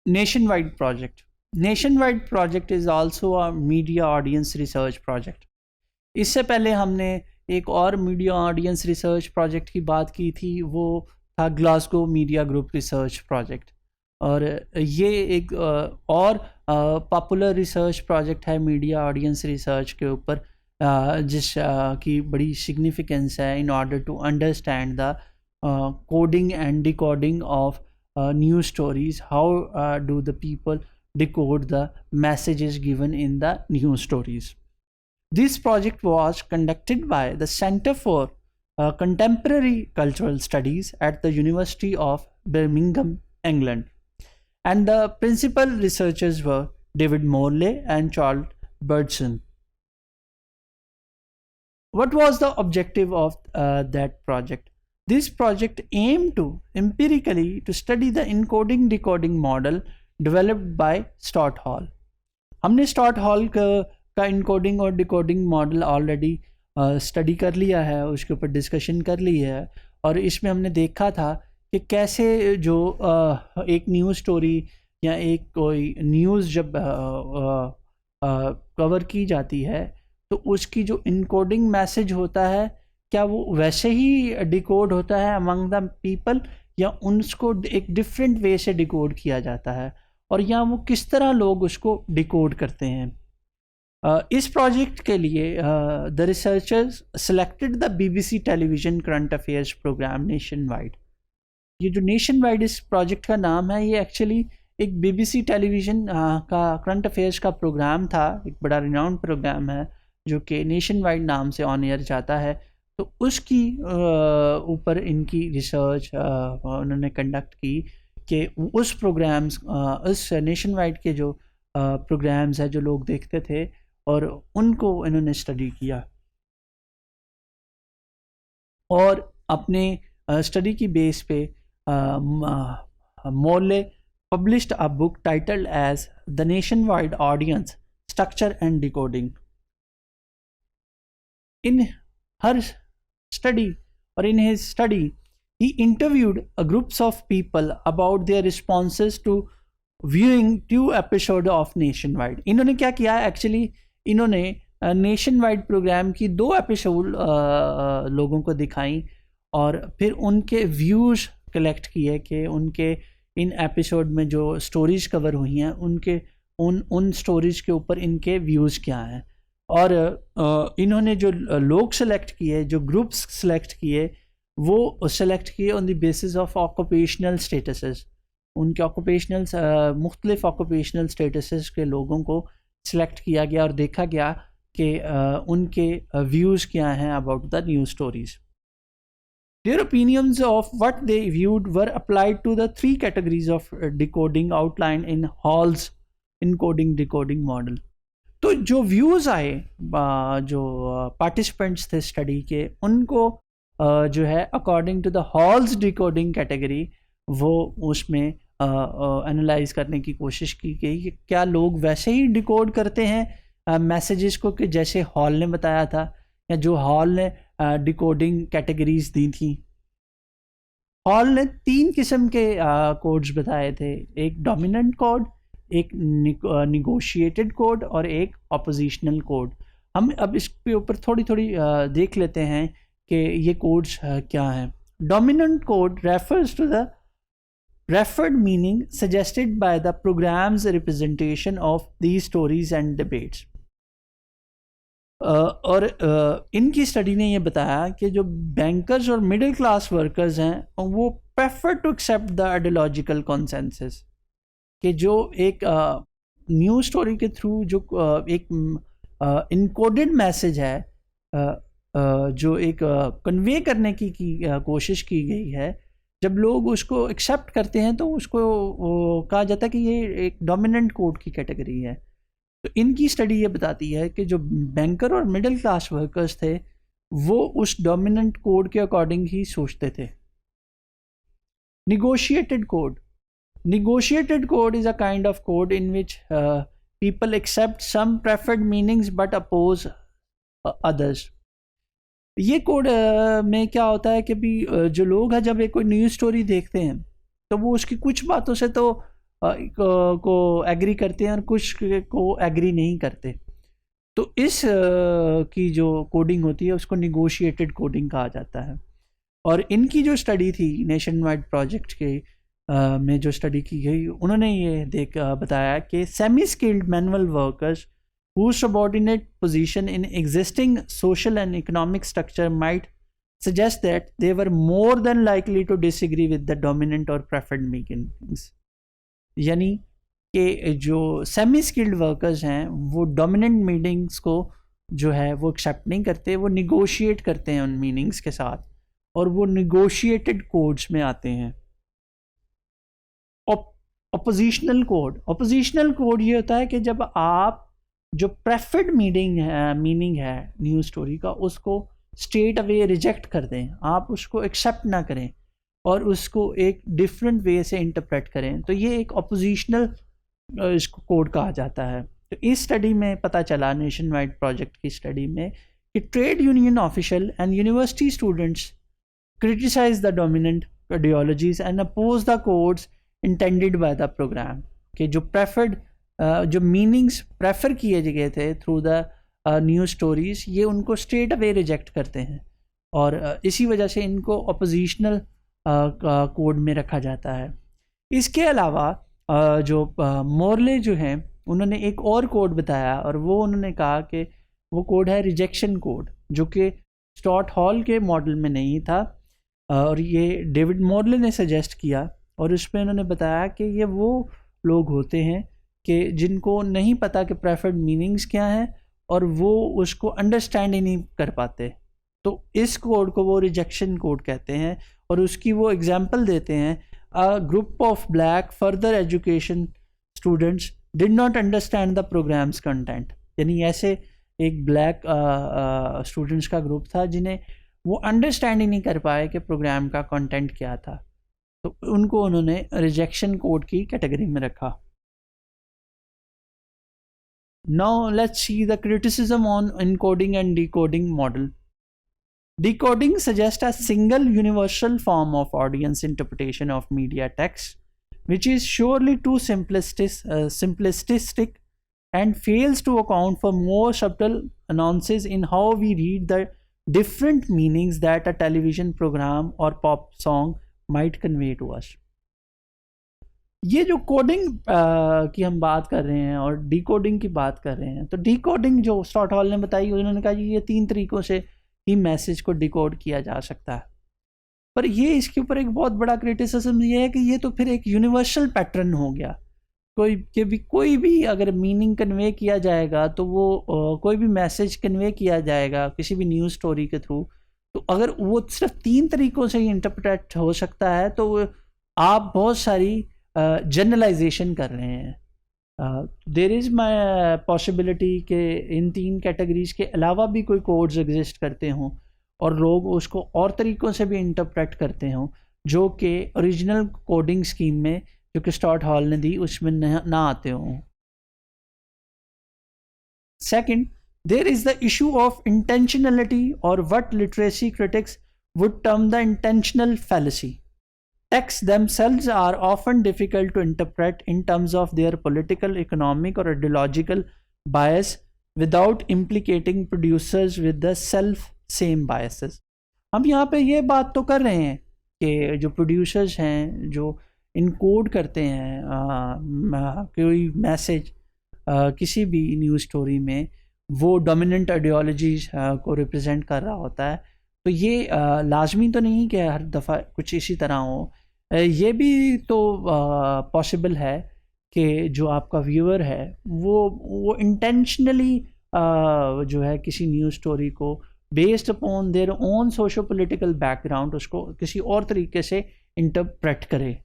Nationwide project. Nationwide project is also a media audience research project. इससे पहले हमने एक और मीडिया ऑडियंस रिसर्च प्रोजेक्ट की बात की थी, वो था Glasgow media group research project. और ये एक और पॉपुलर रिसर्च प्रोजेक्ट है मीडिया ऑडियंस रिसर्च के ऊपर, जिस की बड़ी सिग्निफिकेंस है in order to understand the coding and decoding of news stories. How do the people decode the messages given in the news stories? This project was conducted by the Center for Contemporary Cultural Studies at the University of Birmingham, England, and the principal researchers were David Morley and Charles Birdson. What was the objective of that project? This project aimed to empirically to study the encoding decoding model developed by Stott Hall. हमने Stott Hall का encoding और decoding model already study कर लिया है, उसके ऊपर discussion कर ली है, और इसमें हमने देखा था कि कैसे जो एक न्यूज़ स्टोरी या एक कोई न्यूज़ जब कवर की जाती है तो उसकी जो इनकोडिंग मैसेज होता है क्या वो वैसे ही डिकोड होता है अमंग द पीपल, या उसको एक डिफरेंट वे से डिकोड किया जाता है, और या वो किस तरह लोग उसको डिकोड करते हैं। इस प्रोजेक्ट के लिए the researchers selected the BBC television current affairs programme Nationwide. ये जो नेशन वाइड इस प्रोजेक्ट का नाम है, ये एक्चुअली एक BBC टेलीविज़न का करंट अफेयर्स का प्रोग्राम था, एक बड़ा रिनाउंड प्रोग्राम है जो कि नेशन वाइड नाम से ऑन एयर जाता है। तो उसकी ऊपर इनकी रिसर्च उन्होंने कंडक्ट की कि उस प्रोग्राम्स उस नेशन वाइड के जो प्रोग्राम्स है जो लोग देखते थे और उनको इन्होंने स्टडी किया, और अपने स्टडी की बेस पे Morley published a book titled as the Nationwide audience structure and decoding. In her study or in his study he interviewed a groups of people about their responses to viewing 2 episode of Nationwide। इन्होंने क्या किया actually, इन्होंने nationwide programme की 2 episode लोगों को दिखाई और फिर उनके व्यूज़ कलेक्ट किए कि उनके इन एपिसोड में जो स्टोरीज कवर हुई हैं उनके उन स्टोरीज के ऊपर इनके व्यूज़ क्या हैं। और इन्होंने जो लोग सेलेक्ट किए, जो ग्रुप्स सेलेक्ट किए, वो सेलेक्ट किए on the basis of occupational statuses. उनके ऑक्यूपेशनल मुख्तलिफ ऑक्यूपेशनल स्टेटसेस के लोगों को सिलेक्ट किया गया और देखा गया कि उनके व्यूज़ क्या हैं about the news stories. Their opinions of what they viewed were applied to the 3 categories of decoding outline in Hall's encoding decoding model. तो जो व्यूज़ आए, जो पार्टिसिपेंट्स थे स्टडी के, उनको जो है according to the Hall's decoding category वो उसमें एनालाइज करने की कोशिश की गई कि क्या लोग वैसे ही डिकोड करते हैं मैसेजेस को कि जैसे हॉल ने बताया था, या जो हॉल ने डिकोडिंग कैटेगरीज दी थी। हॉल ने 3 किस्म के कोड्स बताए थे, एक डोमिनेंट कोड, एक निगोशिएटेड कोड और एक ऑपोजिशनल कोड। हम अब इसके ऊपर थोड़ी देख लेते हैं कि ये कोड्स क्या हैं। Dominant code refers to the referred meaning suggested by the programme's representation of these stories and debates. और इनकी स्टडी ने ये बताया कि जो बैंकर्स और मिडिल क्लास वर्कर्स हैं वो prefer to accept the ideological consensus, कि जो एक न्यूज़ स्टोरी के थ्रू जो एक इनकोडेड मैसेज है जो एक कन्वे करने की कोशिश की गई है, जब लोग उसको एक्सेप्ट करते हैं तो उसको कहा जाता है कि ये एक डोमिनेंट कोड की कैटेगरी है। तो इनकी स्टडी ये बताती है कि जो बैंकर और मिडिल क्लास वर्कर्स थे वो उस डोमिनेंट कोड के अकॉर्डिंग ही सोचते थे। Negotiated code. Negotiated code is a kind of code in which people accept some preferred meanings but oppose others। ये कोड में क्या होता है कि भी जो लोग हैं जब एक कोई न्यूज़ स्टोरी देखते हैं तो वो उसकी कुछ बातों से तो को एग्री करते हैं और कुछ को एग्री नहीं करते। तो इस की जो कोडिंग होती है उसको निगोशिएटेड कोडिंग कहा जाता है। और इनकी जो स्टडी थी नेशन वाइड प्रोजेक्ट के में जो स्टडी की गई, उन्होंने ये बताया कि semi skilled manual workers whose subordinate position in existing social and economic structure might suggest that they were more than likely to disagree with the dominant or preferred meanings। यानी कि जो सेमी स्किल्ड वर्कर्स हैं वो dominant meanings को जो है वो accept नहीं करते, वो निगोशिएट करते हैं उन मीनिंग्स के साथ और वो निगोशिएटेड कोड्स में आते हैं। ऑपोजिशनल कोड ये होता है कि जब आप जो प्रेफर्ड मीनिंग है न्यूज़ स्टोरी का उसको स्ट्रेट अवे रिजेक्ट कर दें, आप उसको एक्सेप्ट ना करें और उसको एक डिफरेंट वे से इंटरप्रेट करें, तो ये एक ऑपोजिशनल इसको कोड कहा जाता है। तो इस स्टडी में पता चला, नेशन वाइड प्रोजेक्ट की स्टडी में, कि trade union official and university students criticise the dominant ideologies and oppose the codes intended by the programme. कि जो प्रेफर्ड जो मीनिंग्स प्रेफर किए गए थे थ्रू द न्यूज़ स्टोरीज, ये उनको स्ट्रेट अवे रिजेक्ट करते हैं और इसी वजह से इनको ऑपोजिशनल कोड में रखा जाता है। इसके अलावा जो मोरले जो हैं उन्होंने एक और कोड बताया और वो उन्होंने कहा कि वो कोड है रिजेक्शन कोड, जो कि स्टॉर्ट हॉल के मॉडल में नहीं था और ये डेविड मोरले ने सजेस्ट किया। और उसमें उन्होंने बताया कि ये वो लोग होते हैं कि जिनको नहीं पता कि प्रेफर्ड मीनिंग्स क्या हैं और वो उसको अंडरस्टैंड ही नहीं कर पाते, तो इस कोड को वो रिजेक्शन कोड कहते हैं। और उसकी वो एग्जांपल देते हैं, a group of black further education students did not understand the programme's content. यानी ऐसे एक ब्लैक स्टूडेंट्स का ग्रुप था जिन्हें वो अंडरस्टैंड ही नहीं कर पाए कि प्रोग्राम का कंटेंट क्या था, तो उनको उन्होंने रिजेक्शन कोड की कैटेगरी में रखा। Now let's see the criticism on encoding and decoding model. Decoding suggests a single universal form of audience interpretation of media text, which is surely too simplistic and fails to account for more subtle nuances in how we read the different meanings that a television program or pop song might convey to us. ये जो coding की हम बात कर रहे हैं और decoding की बात कर रहे हैं, तो डिकोडिंग जो स्टॉर्ट हॉल ने बताई, उन्होंने कहा कि ये 3 तरीक़ों से ही मैसेज को डिकोड किया जा सकता है। पर ये इसके ऊपर एक बहुत बड़ा क्रिटिसिज्म ये है कि ये तो फिर एक यूनिवर्सल पैटर्न हो गया। कोई भी अगर मीनिंग कन्वे किया जाएगा तो वो कोई भी मैसेज कन्वे किया जाएगा किसी भी न्यूज़ स्टोरी के थ्रू, तो अगर वो सिर्फ 3 तरीक़ों से ही इंटरप्रेट हो सकता है तो आप बहुत सारी जनरलाइजेशन कर रहे हैं। देयर इज़ माई पॉसिबिलिटी कि इन 3 कैटेगरीज के अलावा भी कोई कोड्स एग्जिस्ट करते हों और लोग उसको और तरीक़ों से भी इंटरप्रेट करते हों जो कि ओरिजिनल कोडिंग स्कीम में जो कि स्टॉर्ट हॉल ने दी उसमें ना आते हों। Second, there is the issue of intentionality और what literacy critics would term the intentional fallacy. Texts themselves are often difficult to interpret in terms of their political, economic or ideological bias without implicating producers with the same biases। हम यहाँ पे ये बात तो कर रहे हैं कि जो प्रोड्यूसर्स हैं जो इनकोड करते हैं कोई मैसेज किसी भी न्यूज़ स्टोरी में, वो डोमिनेंट आइडियोलॉजीज को रिप्रेजेंट कर रहा होता है, तो ये लाजमी तो नहीं कि हर दफ़ा कुछ इसी तरह हो। ये भी तो पॉसिबल है कि जो आपका व्यूअर है वो इंटेंशनली जो है किसी न्यूज़ स्टोरी को based upon their own socio political background उसको किसी और तरीके से इंटरप्रेट करे।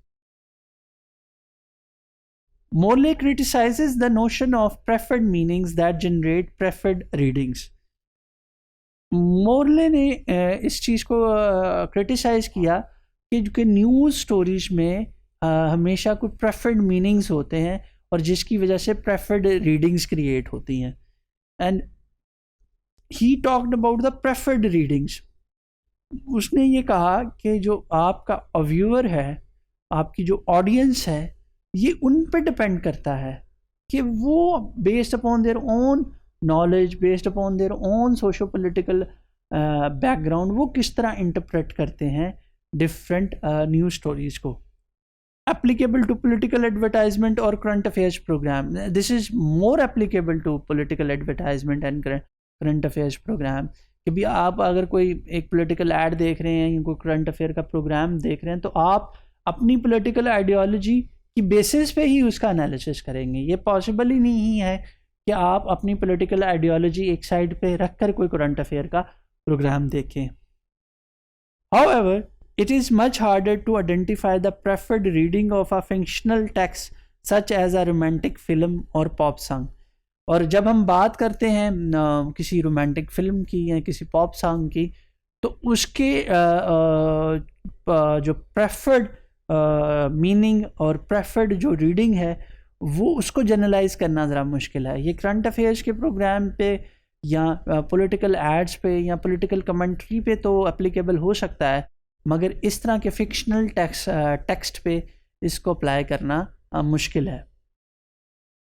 Morley criticizes the notion of preferred meanings that generate preferred readings। Morley ने इस चीज़ को क्रिटिसाइज़ किया कि न्यूज़ स्टोरीज में हमेशा कोई प्रेफर्ड मीनिंग्स होते हैं और जिसकी वजह से प्रेफर्ड रीडिंग्स क्रिएट होती हैं। And he talked about the preferred readings. उसने ये कहा कि जो आपका व्यूअर है, आपकी जो ऑडियंस है, ये उन पे डिपेंड करता है कि वो based upon their own knowledge, based upon their own socio political background, वो किस तरह इंटरप्रेट करते हैं डिफरेंट न्यूज़ स्टोरीज को. Applicable to political advertisement or current affairs program. This is more applicable to political advertisement and current affairs program. कि भी आप अगर कोई एक पॉलिटिकल ऐड देख रहे हैं या कोई करंट अफेयर का प्रोग्राम देख रहे हैं तो आप अपनी पॉलिटिकल आइडियोलॉजी की बेसिस पे ही उसका एनालिसिस करेंगे. ये पॉसिबल ही नहीं है कि आप अपनी पॉलिटिकल आइडियोलॉजी एक साइड पे रख कर कोई करंट अफेयर का प्रोग्राम देखें. However, it is much harder to identify the preferred reading of a fictional text such as a romantic film or pop song. और जब हम बात करते हैं किसी रोमांटिक फिल्म की या किसी पॉप सॉन्ग की, तो उसके जो प्रेफर्ड मीनिंग और प्रेफर्ड जो रीडिंग है वो उसको जनरलाइज करना ज़रा मुश्किल है. ये करंट अफेयर्स के प्रोग्राम पे या पॉलिटिकल एड्स पे या पॉलिटिकल कमेंट्री पे तो एप्लीकेबल हो सकता है, मगर इस तरह के फिक्शनल टेक्स्ट पे इसको अप्लाई करना मुश्किल है.